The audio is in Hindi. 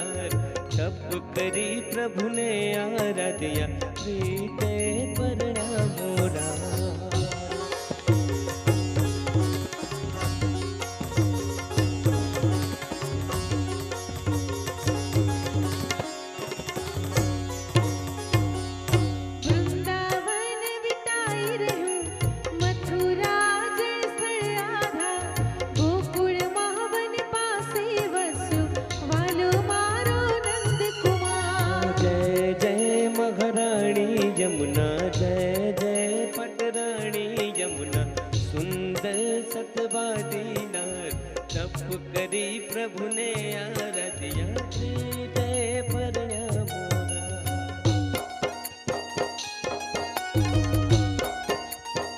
नार, तप करी प्रभु ने आराध्या, प्रीते परणामो राम। यमुना जय जय पटरानी यमुना, सुंदर सतवादी नार, तप करी प्रभु ने आराध्या, जय जय